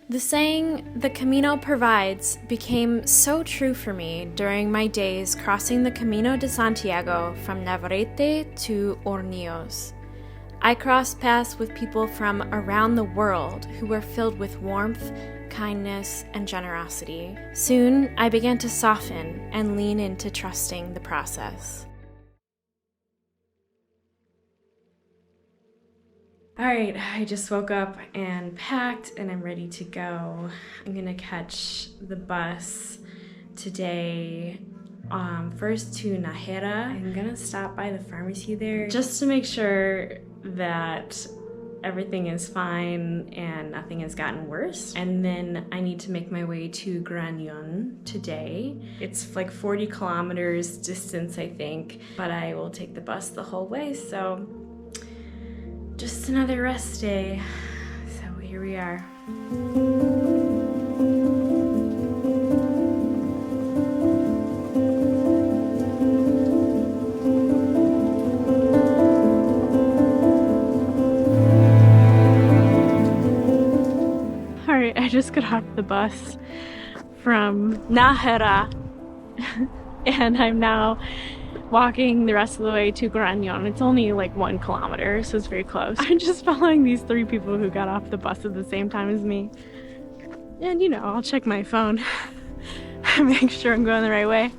The saying, "the Camino provides," became so true for me during my days crossing the Camino de Santiago from Navarrete to Hornillos. I crossed paths with people from around the world who were filled with warmth, kindness, and generosity. Soon, I began to soften and lean into trusting the process. All right, I just woke up and packed and I'm ready to go. I'm gonna catch the bus today, first to Nájera. I'm gonna stop by the pharmacy there just to make sure that everything is fine and nothing has gotten worse. And then I need to make my way to Grañón today. It's like 40 kilometers distance, I think, but I will take the bus the whole way, so just another rest day. So here we are. All right, I just got off the bus from Nájera and I'm now walking the rest of the way to Grañón. It's only like 1 kilometer, so it's very close. I'm just following these 3 people who got off the bus at the same time as me. And you know, I'll check my phone, make sure I'm going the right way.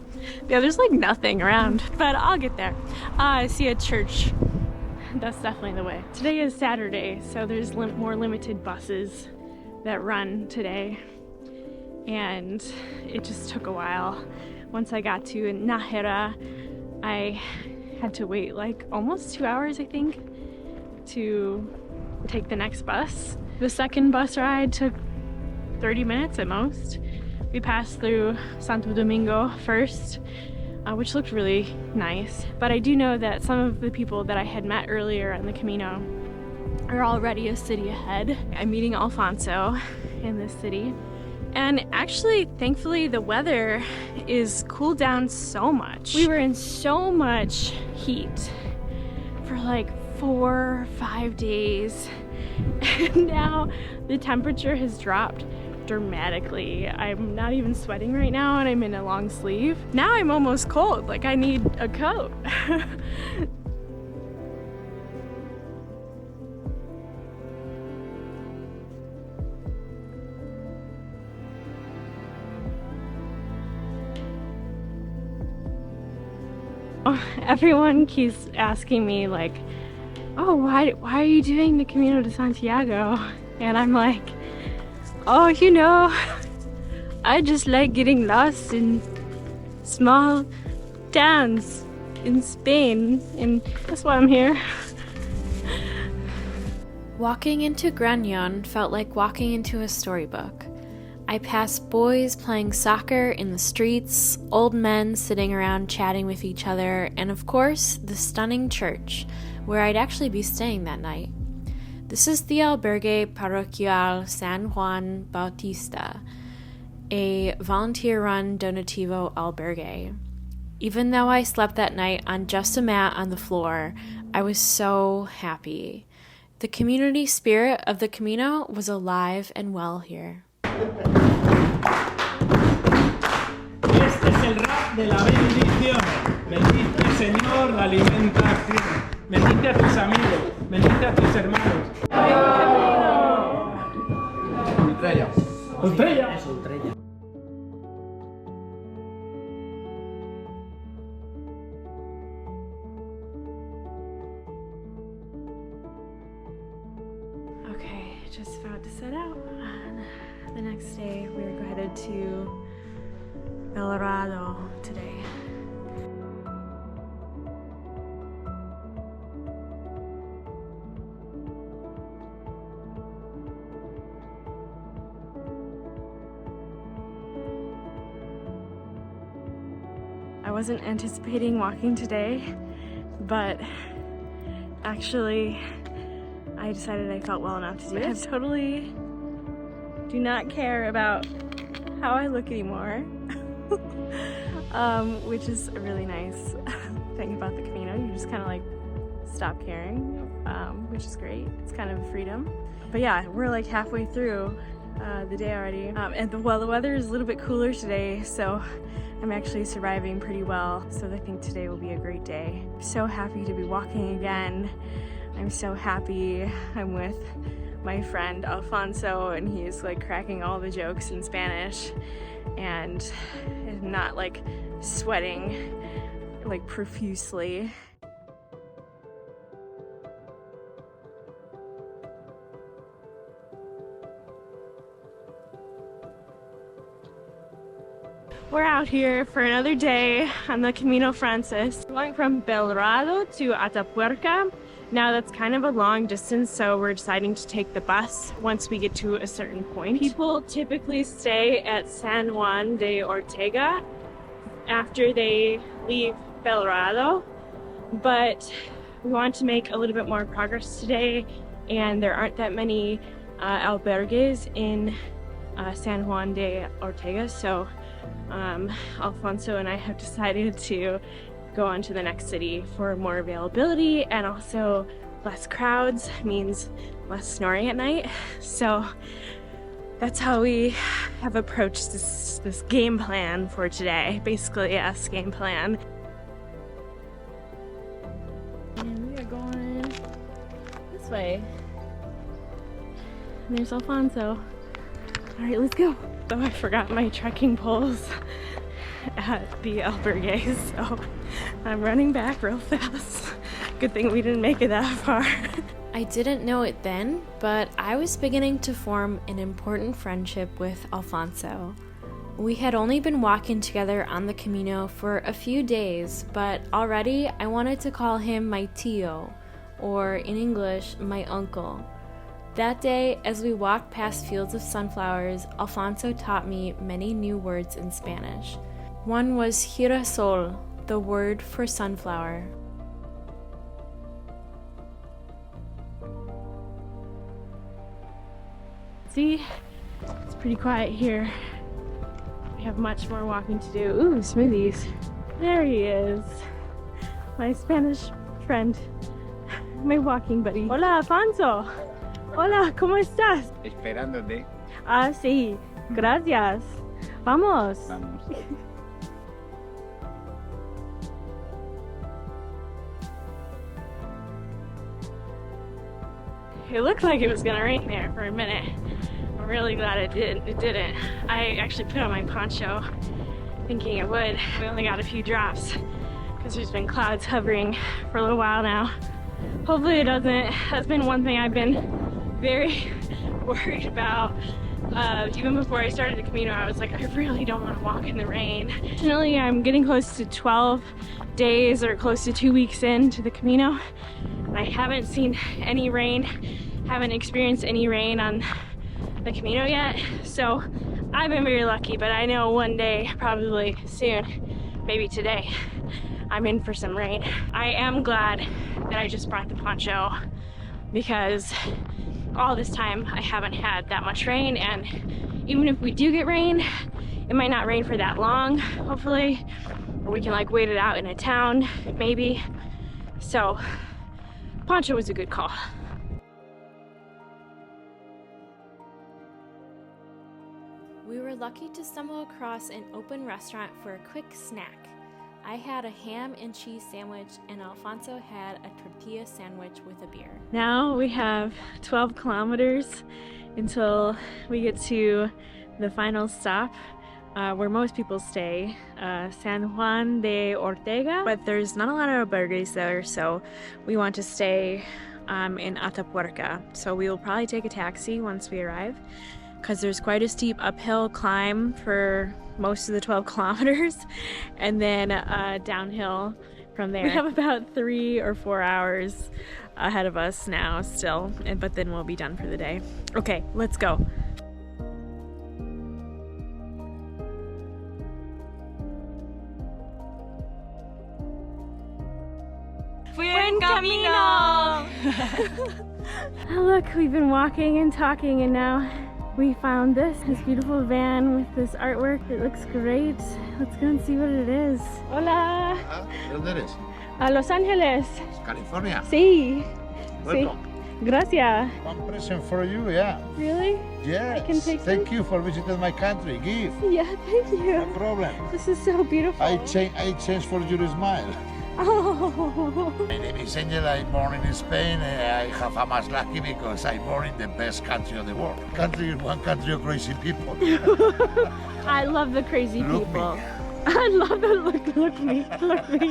Yeah, there's like nothing around, but I'll get there. I see a church. That's definitely the way. Today is Saturday, so there's more limited buses that run today. And it just took a while. Once I got to Nájera, I had to wait like almost 2 hours, I think, to take the next bus. The second bus ride took 30 minutes at most. We passed through Santo Domingo first, which looked really nice. But I do know that some of the people that I had met earlier on the Camino are already a city ahead. I'm meeting Alfonso in this city. And actually, thankfully, the weather is cooled down so much. We were in so much heat for like 4 or 5 days. And now the temperature has dropped dramatically. I'm not even sweating right now and I'm in a long sleeve. Now I'm almost cold, like I need a coat. Everyone keeps asking me like, oh, why are you doing the Camino de Santiago? And I'm like, oh, you know, I just like getting lost in small towns in Spain, and that's why I'm here. Walking into Grañón felt like walking into a storybook. I passed boys playing soccer in the streets, old men sitting around chatting with each other, and of course, the stunning church, where I'd actually be staying that night. This is the albergue Parroquial San Juan Bautista, a volunteer-run donativo albergue. Even though I slept that night on just a mat on the floor, I was so happy. The community spirit of the Camino was alive and well here. Este es el rap de la bendición. Bendice, Señor, la alimentación. Bendice a tus amigos. Bendice a tus hermanos. Estrella. Estrella. Estrella. Okay, just about to set out. The next day, we are headed to Belorado today. I wasn't anticipating walking today, but actually, I decided I felt well enough to do it. I totally do not care about how I look anymore, which is a really nice thing about the Camino. You just kind of like stop caring, which is great. It's kind of a freedom. But yeah, we're like halfway through. the day already. Well, the weather is a little bit cooler today, so I'm actually surviving pretty well. So I think today will be a great day. I'm so happy to be walking again. I'm so happy I'm with my friend Alfonso, and he's like cracking all the jokes in Spanish and not like sweating like profusely. We're out here for another day on the Camino Frances. We're going from Belorado to Atapuerca. Now that's kind of a long distance, so we're deciding to take the bus once we get to a certain point. People typically stay at San Juan de Ortega after they leave Belorado, but we want to make a little bit more progress today, and there aren't that many albergues in San Juan de Ortega, so Alfonso and I have decided to go on to the next city for more availability, and also less crowds means less snoring at night. So that's how we have approached this game plan for today. Basically, yes, game plan. And we are going this way. And there's Alfonso. All right, let's go. Oh, I forgot my trekking poles at the albergues, so I'm running back real fast. Good thing we didn't make it that far. I didn't know it then, but I was beginning to form an important friendship with Alfonso. We had only been walking together on the Camino for a few days, but already I wanted to call him my tío, or in English, my uncle. That day, as we walked past fields of sunflowers, Alfonso taught me many new words in Spanish. One was girasol, the word for sunflower. See, it's pretty quiet here. We have much more walking to do. Ooh, smoothies. There he is. My Spanish friend. My walking buddy. Hola, Alfonso. Hola, ¿cómo estás? Esperándote. Ah, sí. Gracias. Vamos. Vamos. It looked like it was gonna rain there for a minute. I'm really glad it didn't. I actually put on my poncho thinking it would. We only got a few drops because there's been clouds hovering for a little while now. Hopefully it doesn't. That's been one thing I've been very worried about. Even before I started the Camino, I was like, I really don't want to walk in the rain. Fortunately, I'm getting close to 12 days or close to 2 weeks into the Camino. I haven't seen any rain, haven't experienced any rain on the Camino yet, so I've been very lucky, but I know one day, probably soon, maybe today, I'm in for some rain. I am glad that I just brought the poncho because all this time I haven't had that much rain, and even if we do get rain, it might not rain for that long, hopefully, or we can like wait it out in a town, maybe. So poncho was a good call. We were lucky to stumble across an open restaurant for a quick snack. I had a ham and cheese sandwich, and Alfonso had a tortilla sandwich with a beer. Now we have 12 kilometers until we get to the final stop where most people stay, San Juan de Ortega. But there's not a lot of albergues there, so we want to stay in Atapuerca. So we will probably take a taxi once we arrive, because there's quite a steep uphill climb for most of the 12 kilometers, and then downhill from there. We have about 3 or 4 hours ahead of us now still, but then we'll be done for the day. Okay, let's go. Buen camino! Oh, look, we've been walking and talking, and now we found this beautiful van with this artwork. It looks great. Let's go and see what it is. Hola. ¿De dónde eres? A Los Ángeles. California. Sí. Welcome. Sí. Gracias. One present for you, yeah. Really? Yes. I can take Thank some? you for visiting my country. Give. Yeah, thank you. No problem. This is so beautiful. I change for your smile. Oh. My name is Angel. I'm born in Spain. I have a much lucky because I'm born in the best country of the world. One country of crazy people. I love the crazy Look people. me. I love it. Look me,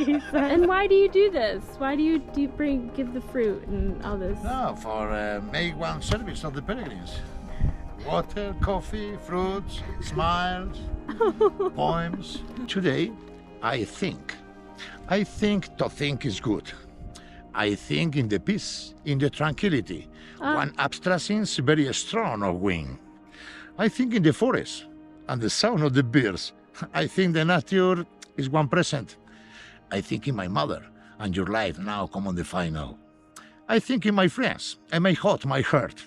he said. And why do you do this? Why do you give the fruit and all this? No, for make one service of the pilgrims. Water, coffee, fruits, smiles, poems. Today, I think to think is good. I think in the peace, in the tranquility. One abstractions very strong of wing. I think in the forest and the sound of the birds. I think the nature is one present. I think in my mother and your life now come on the final. I think in my friends and my heart, my heart.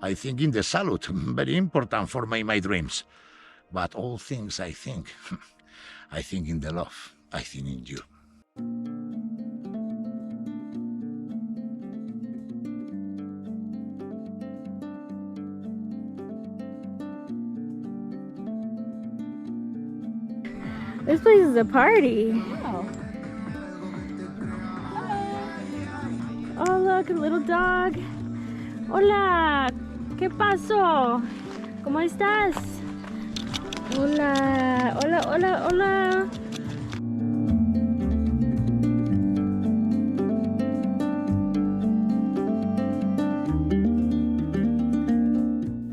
I think in the salute, very important for my dreams. But all things I think in the love, I think in you. This place is a party. Oh, look, a little dog. Hola, ¿qué pasó? ¿Cómo estás? Hola, hola, hola, hola.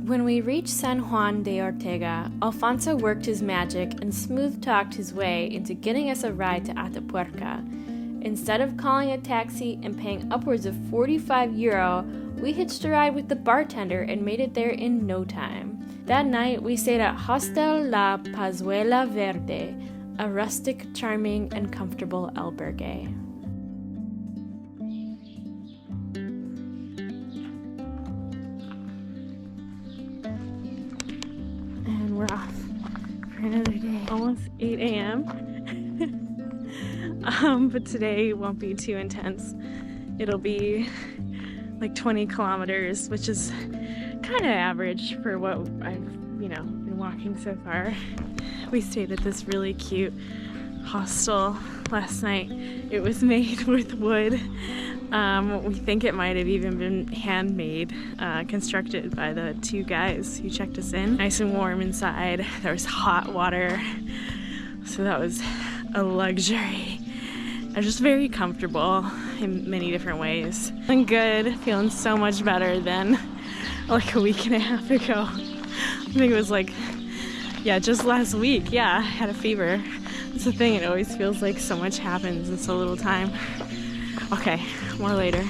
When we reached San Juan de Ortega, Alfonso worked his magic and smooth-talked his way into getting us a ride to Atapuerca. Instead of calling a taxi and paying upwards of €45, we hitched a ride with the bartender and made it there in no time. That night, we stayed at Hostel La Pazuela Verde, a rustic, charming, and comfortable albergue. And we're off for another day. Almost 8 a.m. But today won't be too intense. It'll be like 20 kilometers, which is kind of average for what I've, been walking so far. We stayed at this really cute hostel last night. It was made with wood. We think it might have even been handmade, constructed by the two guys who checked us in. Nice and warm inside. There was hot water, so that was a luxury. I was just very comfortable in many different ways. Feeling good, feeling so much better than like a week and a half ago. I think it was just last week. Yeah, I had a fever. It's the thing, it always feels like so much happens in so little time. Okay, more later.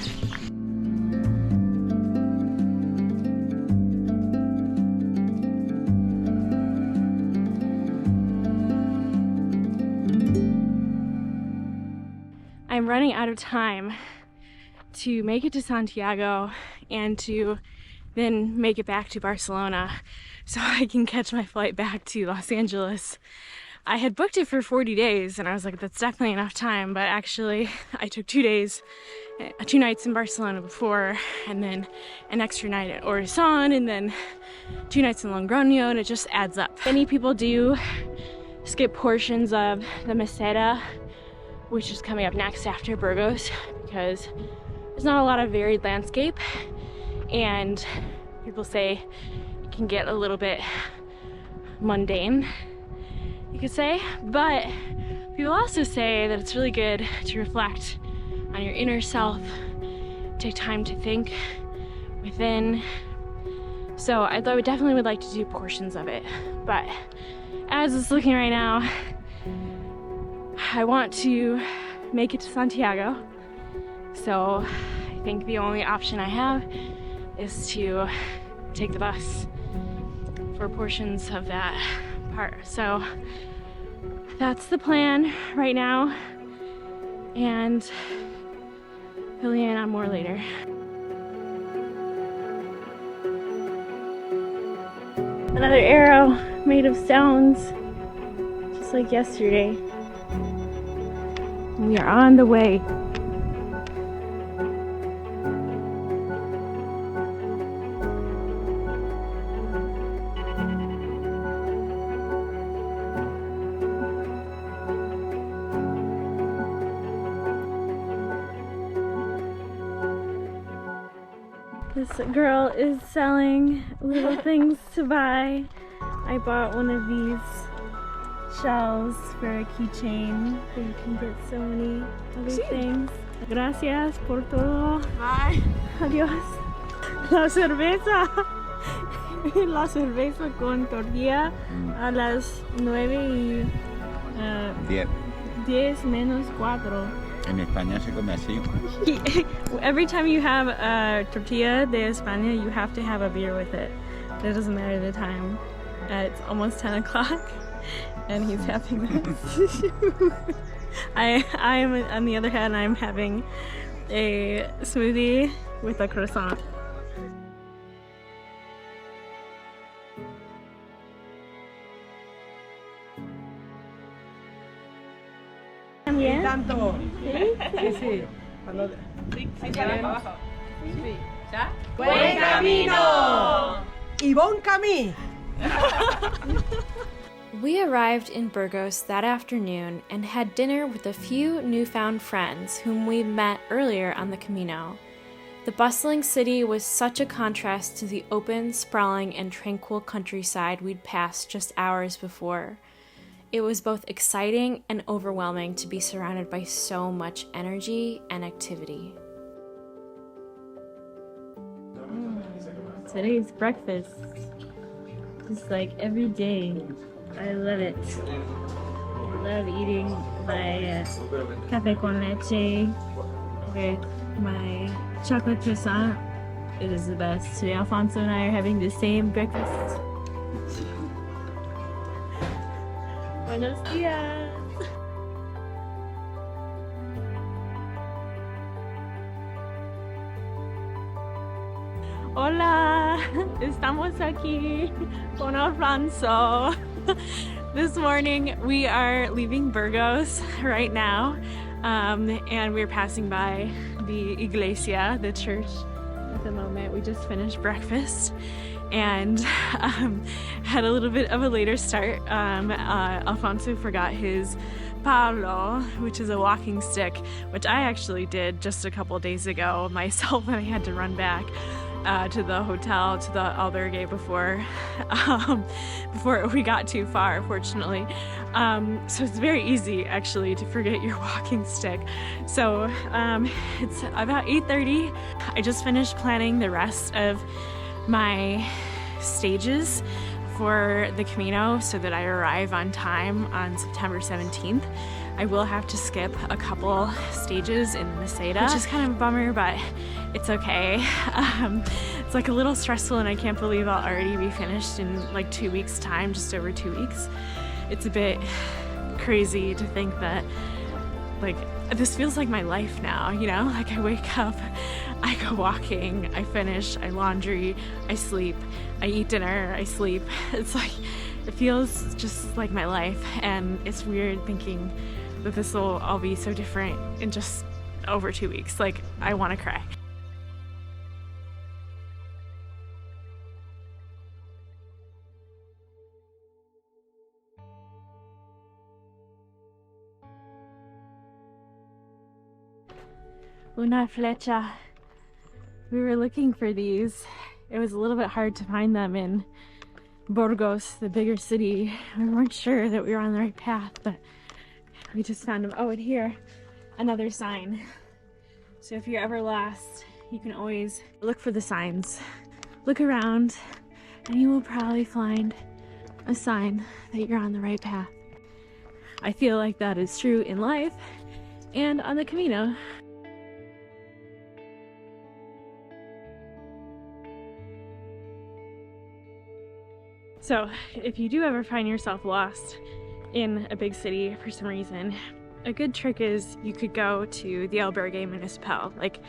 I'm running out of time to make it to Santiago and to then make it back to Barcelona so I can catch my flight back to Los Angeles. I had booked it for 40 days and I was like, that's definitely enough time, but actually I took 2 days, 2 nights in Barcelona before, and then an extra night at Orizon, and then 2 nights in Logroño, and it just adds up. Many people do skip portions of the Meseta, which is coming up next after Burgos, because there's not a lot of varied landscape, and people say it can get a little bit mundane, you could say, but people also say that it's really good to reflect on your inner self, take time to think within. So I definitely would like to do portions of it, but as it's looking right now, I want to make it to Santiago, so I think the only option I have is to take the bus for portions of that part. So that's the plan right now, and fill you in on more later. Another arrow made of stones, just like yesterday. We are on the way. This girl is selling little things to buy. I bought one of these shells for a keychain, so you can get so many other things. Gracias por todo. Bye. Adiós. La cerveza. La cerveza con tortilla a las 9 y 10 menos 4. En España se come así. Every time you have a tortilla de España, you have to have a beer with it. It doesn't matter the time. It's almost 10 o'clock and he's having this. I'm on the other hand, I'm having a smoothie with a croissant. ¿También? Tanto. ¿Sí? Sí, sí. Cuando... ¡Buen camino! Y bon camí. We arrived in Burgos that afternoon and had dinner with a few newfound friends whom we met earlier on the Camino. The bustling city was such a contrast to the open, sprawling, and tranquil countryside we'd passed just hours before. It was both exciting and overwhelming to be surrounded by so much energy and activity. Today's breakfast is like every day. I love it. I love eating my café con leche with my chocolate croissant. It is the best. Today Alfonso and I are having the same breakfast. Buenos días. Hola, estamos aquí con Alfonso. This morning we are leaving Burgos right now, and we're passing by the iglesia, the church at the moment. We just finished breakfast and had a little bit of a later start. Alfonso forgot his palo, which is a walking stick, which I actually did just a couple days ago myself when I had to run back to the hotel, to the albergue before we got too far, fortunately. So it's very easy actually to forget your walking stick. So it's about 8:30. I just finished planning the rest of my stages for the Camino so that I arrive on time on September 17th. I will have to skip a couple stages in Meseta, which is kind of a bummer, but it's okay. It's like a little stressful and I can't believe I'll already be finished in like 2 weeks time, just over 2 weeks. It's a bit crazy to think that like this feels like my life now, you know? Like I wake up, I go walking, I finish, I laundry, I sleep, I eat dinner, I sleep. It's like, it feels just like my life, and it's weird thinking that this will all be so different in just over 2 weeks. Like, I want to cry. Una flecha. We were looking for these. It was a little bit hard to find them in Burgos, the bigger city. We weren't sure that we were on the right path, but we just found them. Oh, and here, another sign. So if you're ever lost, you can always look for the signs. Look around, and you will probably find a sign that you're on the right path. I feel like that is true in life and on the Camino. So if you do ever find yourself lost in a big city for some reason, a good trick is you could go to the albergue municipal. Like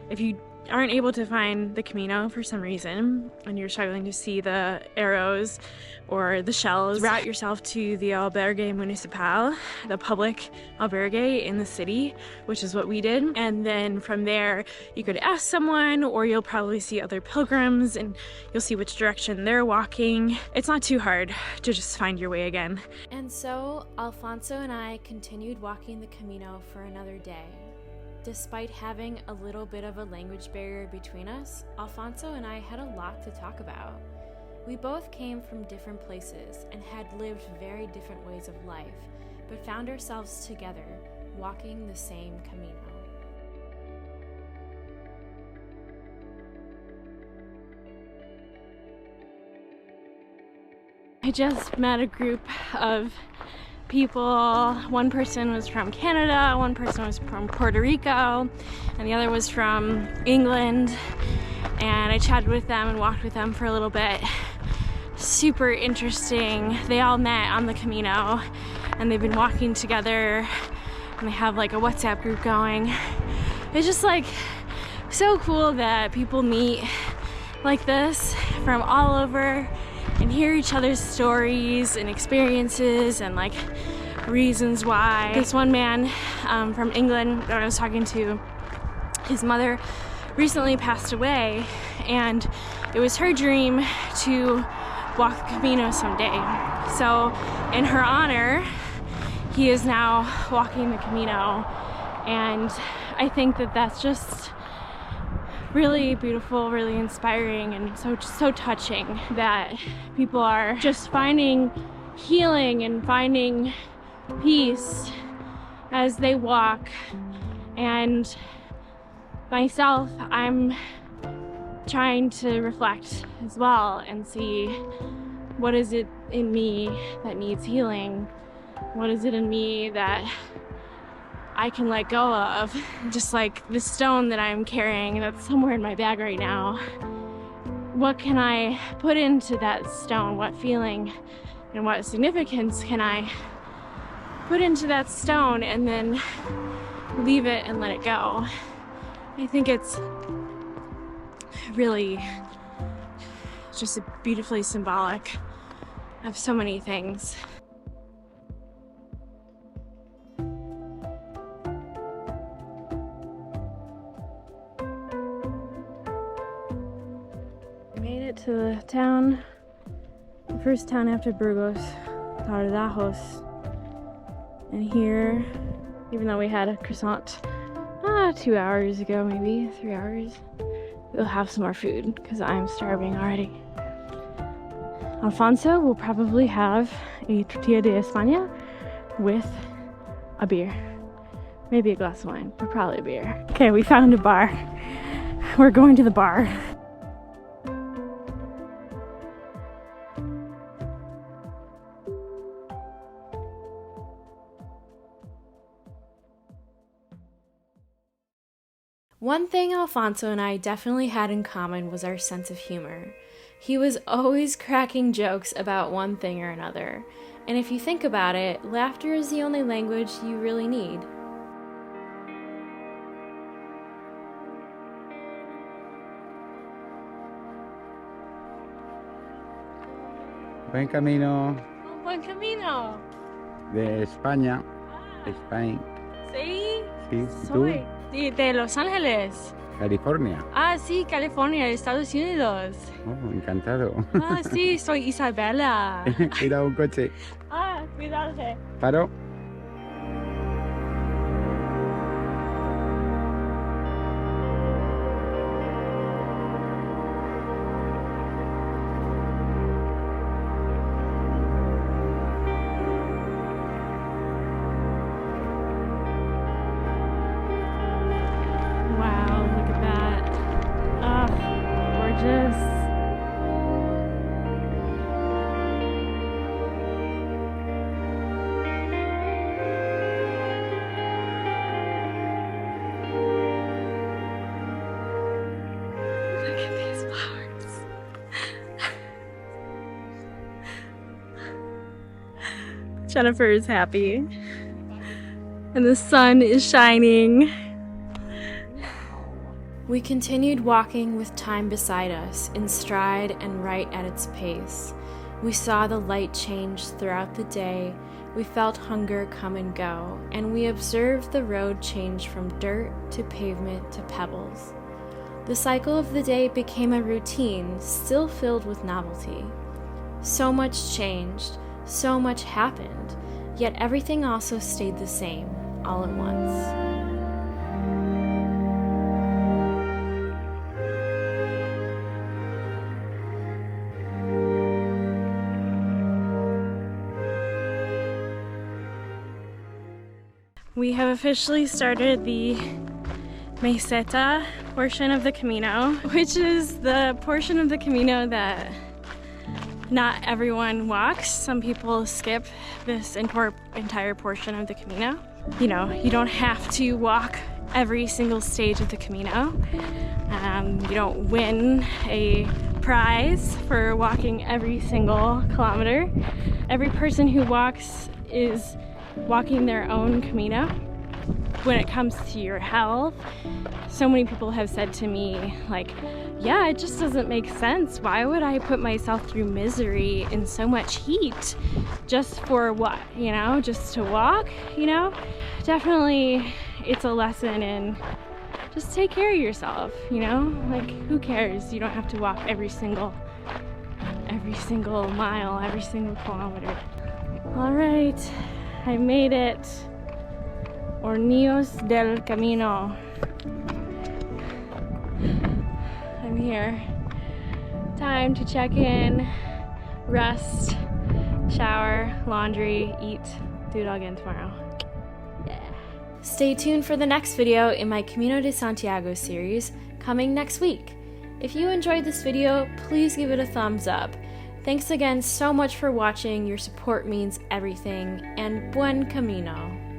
if you aren't able to find the Camino for some reason and you're struggling to see the arrows or the shells, route yourself to the albergue municipal, the public albergue in the city, which is what we did. And then from there you could ask someone, or you'll probably see other pilgrims and you'll see which direction they're walking. It's not too hard to just find your way again. And so Alfonso and I continued walking the Camino for another day. Despite having a little bit of a language barrier between us, Alfonso and I had a lot to talk about. We both came from different places and had lived very different ways of life, but found ourselves together, walking the same Camino. I just met a group of people. One person was from Canada, one person was from Puerto Rico, and the other was from England. And I chatted with them and walked with them for a little bit. Super interesting. They all met on the Camino and they've been walking together and they have like a WhatsApp group going. It's just like so cool that people meet like this from all over and hear each other's stories and experiences and like reasons why. This one man from England that I was talking to, his mother recently passed away, and it was her dream to walk the Camino someday. So in her honor, he is now walking the Camino, and I think that that's just really beautiful, really inspiring, and so touching that people are just finding healing and finding peace as they walk. And myself, I'm trying to reflect as well and see what is it in me that needs healing, what is it in me that I can let go of. Just like the stone that I'm carrying that's somewhere in my bag right now. What can I put into that stone? What feeling and what significance can I put into that stone and then leave it and let it go? I think it's really just beautifully symbolic of so many things. To the town, the first town after Burgos, Tardajos. And here, even though we had a croissant 2 hours ago, maybe 3 hours, we'll have some more food because I'm starving already. Alfonso will probably have a tortilla de España with a beer. Maybe a glass of wine, but probably a beer. Okay, we found a bar. We're going to the bar. One thing Alfonso and I definitely had in common was our sense of humor. He was always cracking jokes about one thing or another, and if you think about it, laughter is the only language you really need. Buen camino Buen camino. de España. Spain. Sí, Sí, soy de Los Ángeles. California. Ah, sí, California, Estados Unidos. Oh, encantado. Ah, sí, soy Isabela. Cuidado un coche. Ah, cuidado. Paro. Wow, look at that. Ah, gorgeous. Look at these flowers. Jennifer is happy. And the sun is shining. We continued walking with time beside us, in stride and right at its pace. We saw the light change throughout the day, we felt hunger come and go, and we observed the road change from dirt to pavement to pebbles. The cycle of the day became a routine, still filled with novelty. So much changed, so much happened, yet everything also stayed the same, all at once. We have officially started the Meseta portion of the Camino, which is the portion of the Camino that not everyone walks. Some people skip this entire portion of the Camino. You know, you don't have to walk every single stage of the Camino. You don't win a prize for walking every single kilometer. Every person who walks is walking their own Camino. When it comes to your health, so many people have said to me, like, yeah, it just doesn't make sense. Why would I put myself through misery in so much heat just for what, you know, just to walk, you know? Definitely it's a lesson in just take care of yourself, you know? Like, who cares? You don't have to walk every single mile, every single kilometer. All right, I made it. Hornillos del Camino. I'm here. Time to check in, rest, shower, laundry, eat, do it all again tomorrow. Yeah. Stay tuned for the next video in my Camino de Santiago series coming next week. If you enjoyed this video, please give it a thumbs up. Thanks again so much for watching. Your support means everything, and buen camino.